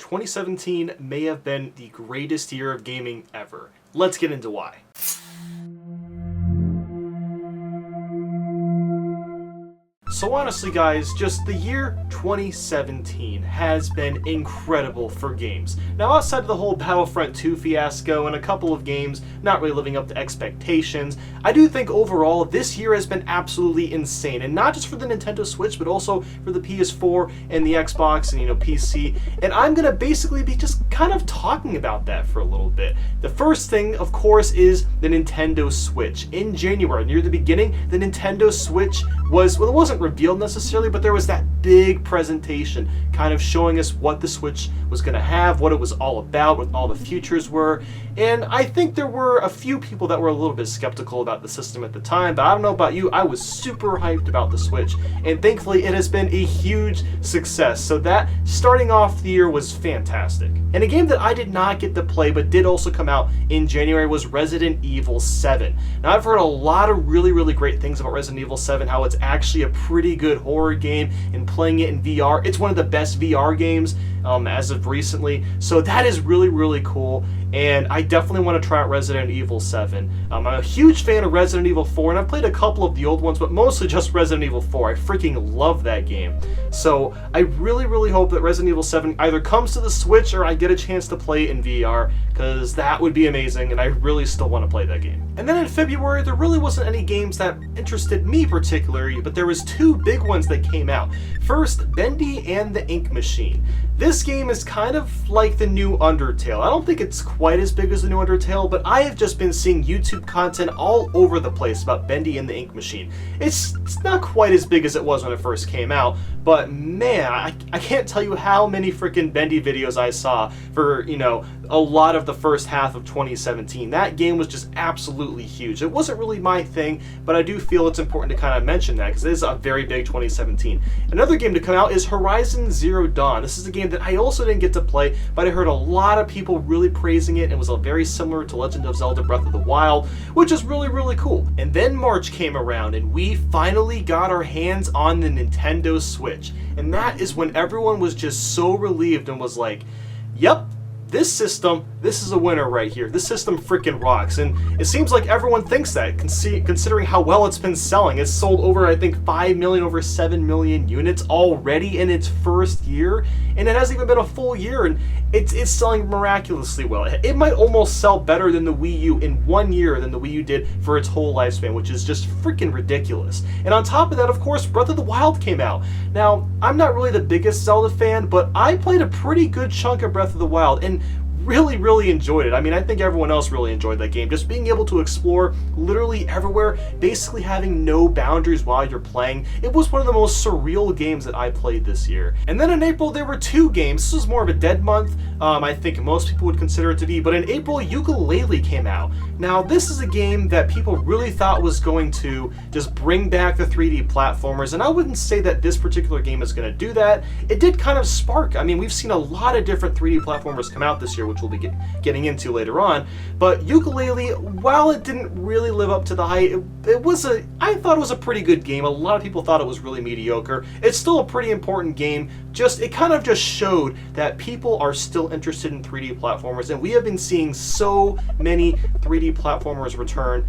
2017 may have been the greatest year of gaming ever. Let's get into why. So honestly guys, just the year 2017 has been incredible for games. Now outside of the whole Battlefront 2 fiasco and a couple of games not really living up to expectations, I do think overall this year has been absolutely insane. And not just for the Nintendo Switch, but also for the PS4 and the Xbox and PC. And I'm gonna basically be just kind of talking about that for a little bit. The first thing, of course, is the Nintendo Switch. In January, near the beginning, the Nintendo Switch was, well, it wasn't revealed necessarily, but there was that big presentation kind of showing us what the Switch was going to have, what it was all about, what all the features were. And I think there were a few people that were a little bit skeptical about the system at the time, but I don't know about you, I was super hyped about the Switch, and thankfully it has been a huge success. So that starting off the year was fantastic. And a game that I did not get to play but did also come out in January was Resident Evil 7. Now I've heard a lot of really great things about Resident Evil 7, how it's actually a pretty good horror game, and playing it in VR, it's one of the best VR games as of recently. So that is really cool, and I definitely want to try out Resident Evil 7. I'm a huge fan of Resident Evil 4, and I've played a couple of the old ones, but mostly just Resident Evil 4. I freaking love that game. So I really hope that Resident Evil 7 either comes to the Switch or I get a chance to play it in VR, because that would be amazing, and I really still want to play that game. And then in February, there really wasn't any games that interested me particularly, but there was two big ones that came out. First, Bendy and the Ink Machine. This game is kind of like the new Undertale. I don't think it's quite as big as the new Undertale, but I have just been seeing YouTube content all over the place about Bendy and the Ink Machine. It's not quite as big as it was when it first came out, but man, I can't tell you how many freaking Bendy videos I saw for, a lot of the first half of 2017. That game was just absolutely huge. It wasn't really my thing, but I do feel it's important to kind of mention that because it is a very big 2017. Another game to come out is Horizon Zero Dawn. This is a game that I also didn't get to play, but I heard a lot of people really praising it. It was very similar to Legend of Zelda Breath of the Wild, which is really cool. And then March came around and we finally got our hands on the Nintendo Switch. And that is when everyone was just so relieved and was like, yep, this is a winner right here. This system freaking rocks. And it seems like everyone thinks that, considering how well it's been selling. It's sold over, I think, 5 million, over 7 million units already in its first year. And it hasn't even been a full year, and it's selling miraculously well. It might almost sell better than the Wii U in 1 year than the Wii U did for its whole lifespan, which is just freaking ridiculous. And on top of that, of course, Breath of the Wild came out. Now, I'm not really the biggest Zelda fan, but I played a pretty good chunk of Breath of the Wild, and really enjoyed it. I mean, I think everyone else really enjoyed that game. Just being able to explore literally everywhere, basically having no boundaries while you're playing. It was one of the most surreal games that I played this year. And then in April, there were two games. This was more of a dead month, I think most people would consider it to be, but in April, Yooka-Laylee came out. Now, this is a game that people really thought was going to just bring back the 3D platformers, and I wouldn't say that this particular game is going to do that. It did kind of spark. I mean, we've seen a lot of different 3D platformers come out this year, which we'll be getting into later on. But Yooka-Laylee, while it didn't really live up to the hype, I thought it was a pretty good game. A lot of people thought it was really mediocre. It's still a pretty important game. It kind of just showed that people are still interested in 3D platformers, and we have been seeing so many 3D platformers return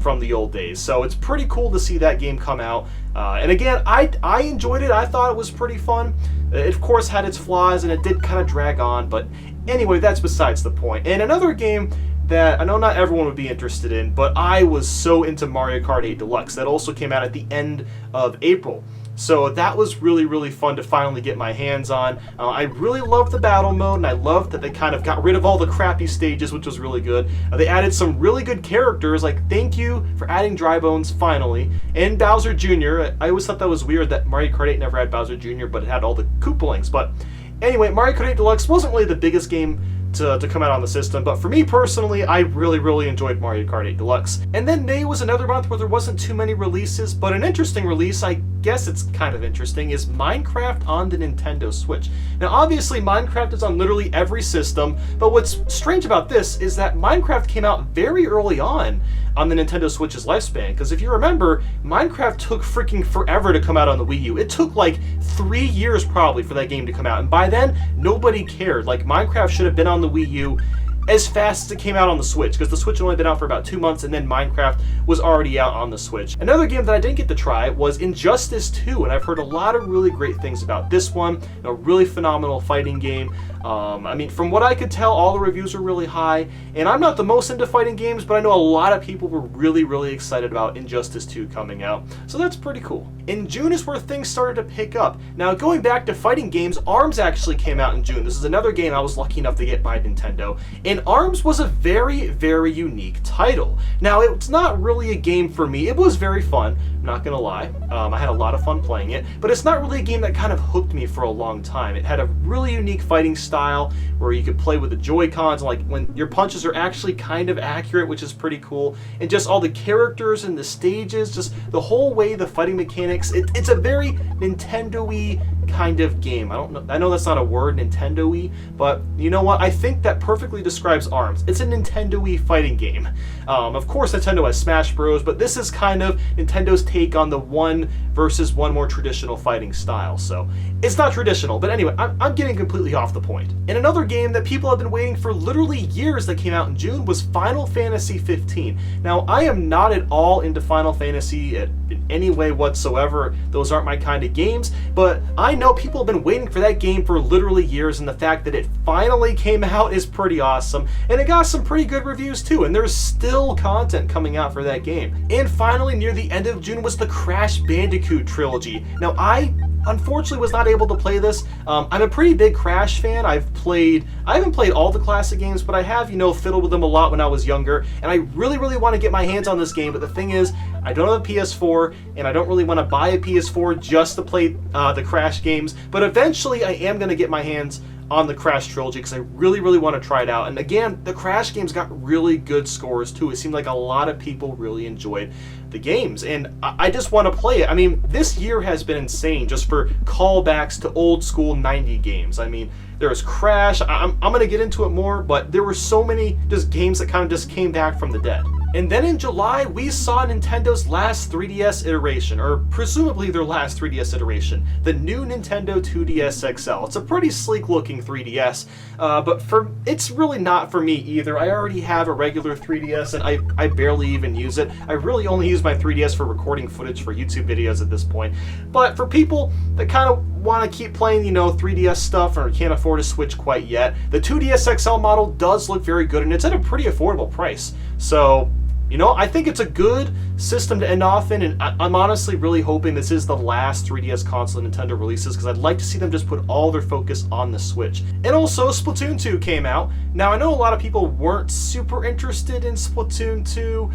from the old days. So it's pretty cool to see that game come out. And again, I enjoyed it. I thought it was pretty fun. It, of course, had its flaws, and it did kind of drag on, but anyway, that's besides the point. And another game that I know not everyone would be interested in, but I was so into Mario Kart 8 Deluxe. That also came out at the end of April. So that was really fun to finally get my hands on. I really loved the battle mode, and I loved that they kind of got rid of all the crappy stages, which was really good. They added some really good characters, like thank you for adding Dry Bones finally, and Bowser Jr. I always thought that was weird that Mario Kart 8 never had Bowser Jr., but it had all the Koopalings. But anyway, Mario Kart 8 Deluxe wasn't really the biggest game to come out on the system, but for me personally, I really enjoyed Mario Kart 8 Deluxe. And then May was another month where there wasn't too many releases, but an interesting release, I guess it's kind of interesting, is Minecraft on the Nintendo Switch. Now obviously Minecraft is on literally every system, but what's strange about this is that Minecraft came out very early on the Nintendo Switch's lifespan, because if you remember, Minecraft took freaking forever to come out on the Wii U. It took like 3 years probably for that game to come out, and by then, nobody cared. Like, Minecraft should have been on the Wii U as fast as it came out on the Switch, because the Switch had only been out for about 2 months, and then Minecraft was already out on the Switch. Another game that I didn't get to try was Injustice 2, and I've heard a lot of really great things about this one. A really phenomenal fighting game. I mean, from what I could tell, all the reviews are really high, and I'm not the most into fighting games, but I know a lot of people were really excited about Injustice 2 coming out, so that's pretty cool. In June is where things started to pick up. Now, going back to fighting games, ARMS actually came out in June. This is another game I was lucky enough to get by Nintendo, and ARMS was a very unique title. Now, it's not really a game for me. It was very fun, I'm not gonna lie. I had a lot of fun playing it, but it's not really a game that kind of hooked me for a long time. It had a really unique fighting style where you could play with the Joy-Cons, and like when your punches are actually kind of accurate, which is pretty cool, and just all the characters and the stages, just the whole way the fighting mechanics, it's a very Nintendo-y kind of game. I know that's not a word, Nintendo-y, but you know what? I think that perfectly describes ARMS. It's a Nintendo-y fighting game. Of course, Nintendo has Smash Bros, but this is kind of Nintendo's take on the one versus one more traditional fighting style. So it's not traditional, but anyway, I'm getting completely off the point. And another game that people have been waiting for literally years that came out in June was Final Fantasy 15. Now, I am not at all into Final Fantasy in any way whatsoever. Those aren't my kind of games, but I know people have been waiting for that game for literally years, and the fact that it finally came out is pretty awesome, and it got some pretty good reviews too, and there's still content coming out for that game. And finally, near the end of June was the Crash Bandicoot Trilogy. Now, I unfortunately was not able to play this. I'm a pretty big Crash fan. I haven't played all the classic games, but I have, fiddled with them a lot when I was younger, and I really want to get my hands on this game, but the thing is, I don't have a PS4, and I don't really want to buy a PS4 just to play the Crash games, but eventually I am going to get my hands on the Crash Trilogy because I really want to try it out. And again, the Crash games got really good scores too. It seemed like a lot of people really enjoyed the games, and I just want to play it. I mean, this year has been insane just for callbacks to old school 90 games. I mean, there's Crash, I'm going to get into it more, but there were so many just games that kind of just came back from the dead. And then in July, we saw Nintendo's last 3DS iteration, or presumably their last 3DS iteration, the new Nintendo 2DS XL. It's a pretty sleek looking 3DS, but it's really not for me either. I already have a regular 3DS and I barely even use it. I really only use my 3DS for recording footage for YouTube videos at this point. But for people that kind of want to keep playing, 3DS stuff or can't afford a Switch quite yet, the 2DS XL model does look very good, and it's at a pretty affordable price. So, I think it's a good system to end off in, and I'm honestly really hoping this is the last 3DS console Nintendo releases, because I'd like to see them just put all their focus on the Switch. And also, Splatoon 2 came out. Now, I know a lot of people weren't super interested in Splatoon 2.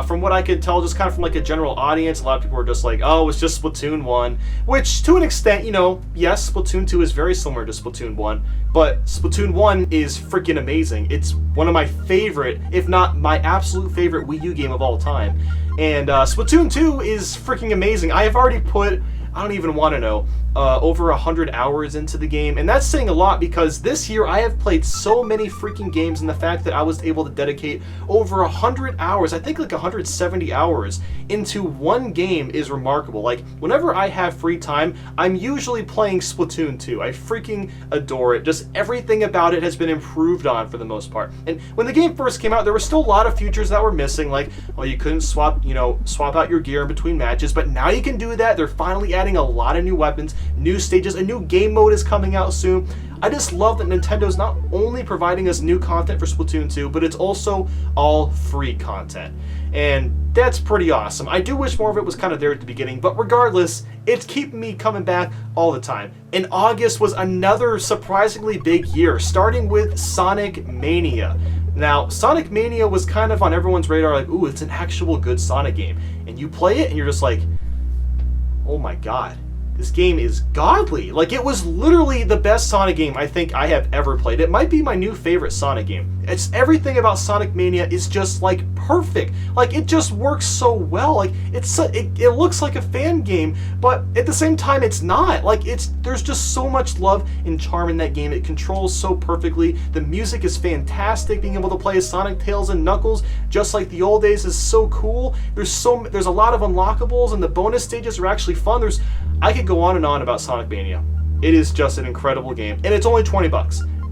From what I could tell, just kind of from like a general audience, a lot of people were just like, oh, it's just Splatoon 1. Which, to an extent, yes, Splatoon 2 is very similar to Splatoon 1, but Splatoon 1 is freaking amazing. It's one of my favorite, if not my absolute favorite Wii U game of all time. And Splatoon 2 is freaking amazing. I have already put, I don't even want to know, over 100 hours into the game, and that's saying a lot because this year I have played so many freaking games, and the fact that I was able to dedicate over 100 hours, I think like 170 hours into one game is remarkable. Like, whenever I have free time, I'm usually playing Splatoon 2. I freaking adore it. Just everything about it has been improved on for the most part. And when the game first came out, there were still a lot of features that were missing, like, well, you couldn't swap out your gear in between matches, but now you can do that. They're finally adding a lot of new weapons, new stages, a new game mode is coming out soon. I just love that Nintendo's not only providing us new content for Splatoon 2, but it's also all free content. And that's pretty awesome. I do wish more of it was kind of there at the beginning, but regardless, it's keeping me coming back all the time. And August was another surprisingly big year, starting with Sonic Mania. Now, Sonic Mania was kind of on everyone's radar, like, ooh, it's an actual good Sonic game. And you play it, and you're just like, oh my god. this game is godly. Like, it was literally the best Sonic game I think I have ever played. It might be my new favorite Sonic game. It's everything about Sonic Mania is just like perfect. Like, it just works so well. Like, it looks like a fan game, but at the same time it's not. Like, there's just so much love and charm in that game. It controls so perfectly. The music is fantastic. Being able to play as Sonic, Tails, and Knuckles just like the old days is so cool. There's a lot of unlockables, and the bonus stages are actually fun. I could go on and on about Sonic Mania. It is just an incredible game, and it's only $20.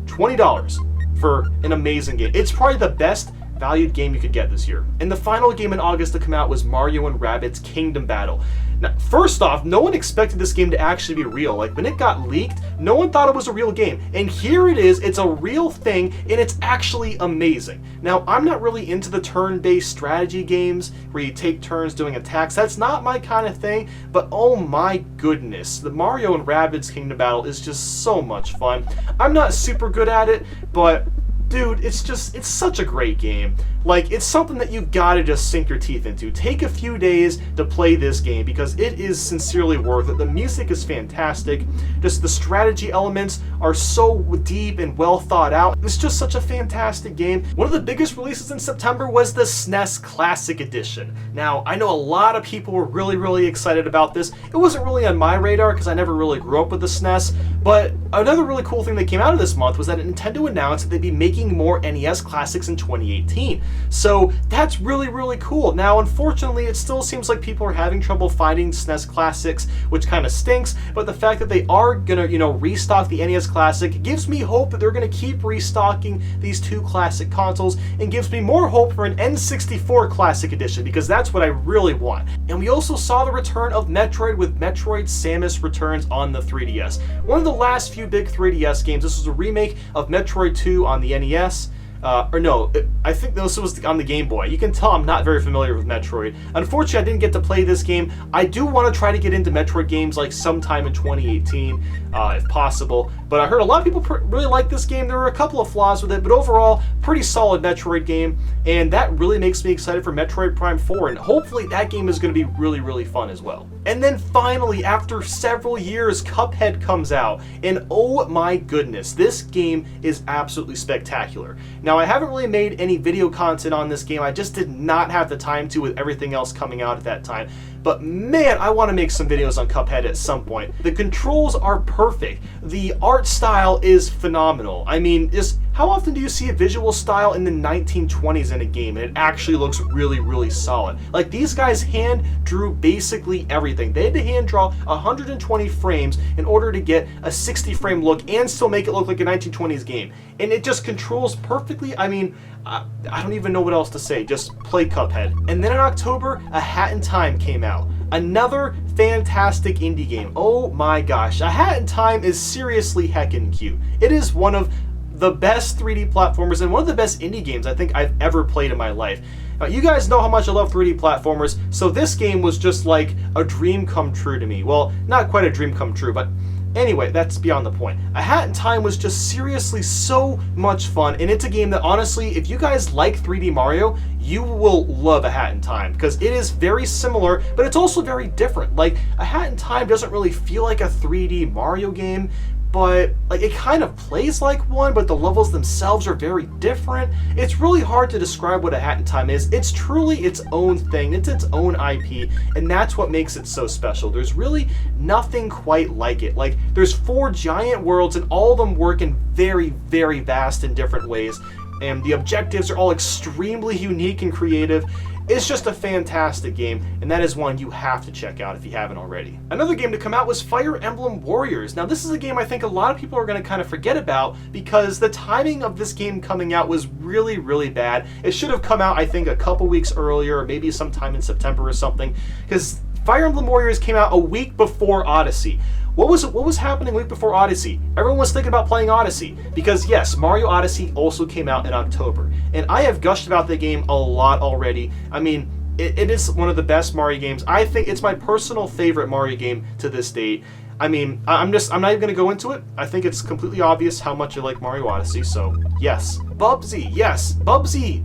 $20 for an amazing game. It's probably the best valued game you could get this year. And the final game in August to come out was Mario and Rabbids Kingdom Battle. Now, first off, no one expected this game to actually be real. Like, when it got leaked, no one thought it was a real game. And here it is, it's a real thing, and it's actually amazing. Now, I'm not really into the turn-based strategy games where you take turns doing attacks. That's not my kind of thing, but oh my goodness, the Mario and Rabbids Kingdom Battle is just so much fun. I'm not super good at it, but dude, it's such a great game. Like, it's something that you've got to just sink your teeth into. Take a few days to play this game because it is sincerely worth it. The music is fantastic. Just the strategy elements are so deep and well thought out. It's just such a fantastic game. One of the biggest releases in September was the Nes Classic Edition. Now, I know a lot of people were really, really excited about this. It wasn't really on my radar because I never really grew up with the SNES, but another really cool thing that came out of this month was that Nintendo announced that they'd be making more NES classics in 2018. So that's really, really cool. Now, unfortunately, it still seems like people are having trouble finding SNES classics, which kind of stinks, but the fact that they are gonna, restock the NES Classic gives me hope that they're gonna keep restocking these two classic consoles and gives me more hope for an N64 Classic Edition, because that's what I really want. And we also saw the return of Metroid with Metroid Samus Returns on the 3DS. One of the last few big 3DS games. This was a remake of Metroid 2 on the NES. I think this was on the Game Boy. You can tell I'm not very familiar with Metroid. Unfortunately, I didn't get to play this game. I do want to try to get into Metroid games like sometime in 2018, if possible. But I heard a lot of people really like this game. There were a couple of flaws with it, but overall, pretty solid Metroid game. And that really makes me excited for Metroid Prime 4. And hopefully that game is going to be really, really fun as well. And then finally, after several years, Cuphead comes out. And oh my goodness, this game is absolutely spectacular. Now, I haven't really made any video content on this game. I just did not have the time to with everything else coming out at that time. But man, I want to make some videos on Cuphead at some point. The controls are perfect. The art style is phenomenal. I mean, just how often do you see a visual style in the 1920s in a game and it actually looks really, really solid? Like, these guys hand drew basically everything. They had to hand draw 120 frames in order to get a 60 frame look and still make it look like a 1920s game. And it just controls perfectly. I mean, I don't even know what else to say. Just play Cuphead. And then in October, A Hat in Time came out. Another fantastic indie game. Oh my gosh. A Hat in Time is seriously heckin' cute. It is one of the best 3D platformers and one of the best indie games I think I've ever played in my life. Now, you guys know how much I love 3D platformers, so this game was just like a dream come true to me. Well, not quite a dream come true, but anyway, that's beyond the point. A Hat in Time was just seriously so much fun, and it's a game that honestly, if you guys like 3D Mario, you will love A Hat in Time, because it is very similar, but it's also very different. Like, A Hat in Time doesn't really feel like a 3D Mario game, but like it kind of plays like one, but the levels themselves are very different. It's really hard to describe what A Hat in Time is. It's truly its own thing. It's its own IP, and that's what makes it so special. There's really nothing quite like it. Like, there's 4 giant worlds, and all of them work in very, very vast and different ways, and the objectives are all extremely unique and creative. It's just a fantastic game, and that is one you have to check out if you haven't already. Another game to come out was Fire Emblem Warriors. Now, this is a game I think a lot of people are going to kind of forget about because the timing of this game coming out was really, really bad. It should have come out, I think, a couple weeks earlier, or maybe sometime in September or something, because Fire Emblem Warriors came out a week before Odyssey. What was happening a week before Odyssey? Everyone was thinking about playing Odyssey, because yes, Mario Odyssey also came out in October, and I have gushed about the game a lot already. I mean, it is one of the best Mario games. I think it's my personal favorite Mario game to this date. I mean, I'm not even going to go into it. I think it's completely obvious how much I like Mario Odyssey, so yes. Bubsy, yes, Bubsy.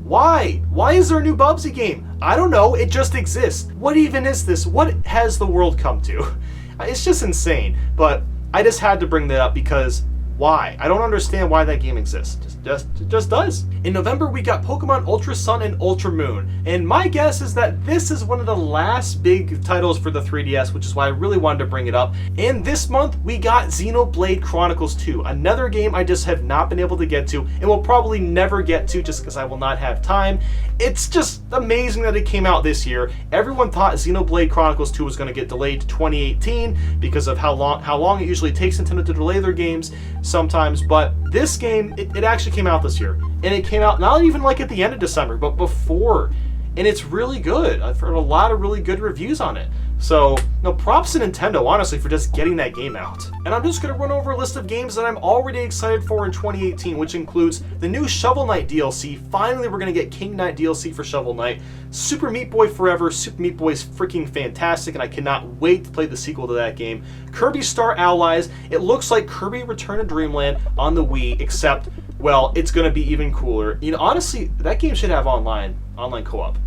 Why? Why is there a new Bubsy game? I don't know, it just exists. What even is this? What has the world come to? It's just insane. But I just had to bring that up because why? I don't understand why that game exists. It just does. In November, we got Pokemon Ultra Sun and Ultra Moon, and my guess is that this is one of the last big titles for the 3DS, which is why I really wanted to bring it up. And this month, we got Xenoblade Chronicles 2, another game I just have not been able to get to, and will probably never get to just because I will not have time. It's just amazing that it came out this year. Everyone thought Xenoblade Chronicles 2 was going to get delayed to 2018 because of how long it usually takes Nintendo to delay their games sometimes, but this game, it actually came out this year. And it came out not even like at the end of December, but before. And it's really good. I've heard a lot of really good reviews on it. So, no, props to Nintendo, honestly, for just getting that game out. And I'm just going to run over a list of games that I'm already excited for in 2018, which includes the new Shovel Knight DLC. Finally, we're going to get King Knight DLC for Shovel Knight. Super Meat Boy Forever. Super Meat Boy is freaking fantastic, and I cannot wait to play the sequel to that game. Kirby Star Allies. It looks like Kirby Return to Dreamland on the Wii, except, well, it's going to be even cooler. You know, honestly, that game should have online co-op.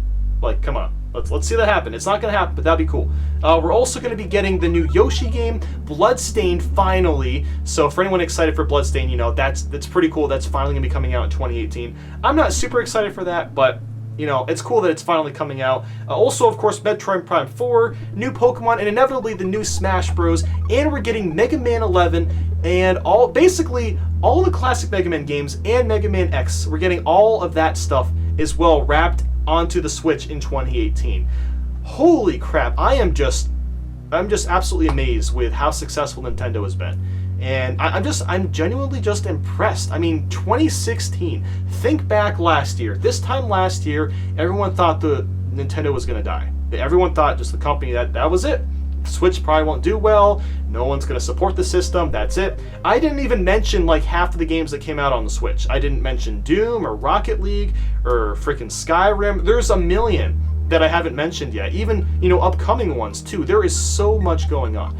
Like, come on. Let's see that happen. It's not going to happen, but that'd be cool. We're also going to be getting the new Yoshi game, Bloodstained, finally. So for anyone excited for Bloodstained, you know, that's pretty cool. That's finally going to be coming out in 2018. I'm not super excited for that, but, you know, it's cool that it's finally coming out. Also, of course, Metroid Prime 4, new Pokemon, and inevitably the new Smash Bros. And we're getting Mega Man 11 and basically all the classic Mega Man games and Mega Man X. We're getting all of that stuff as well wrapped onto the Switch in 2018. Holy crap, I'm just absolutely amazed with how successful Nintendo has been. And I'm genuinely just impressed. I mean, 2016, think back last year. This time last year, everyone thought the Nintendo was gonna die. Everyone thought just the company that was it. Switch probably won't do well. No one's going to support the system. That's it. I didn't even mention like half of the games that came out on the Switch. I didn't mention Doom or Rocket League or freaking Skyrim. There's a million that I haven't mentioned yet. Even, you know, upcoming ones too. There is so much going on.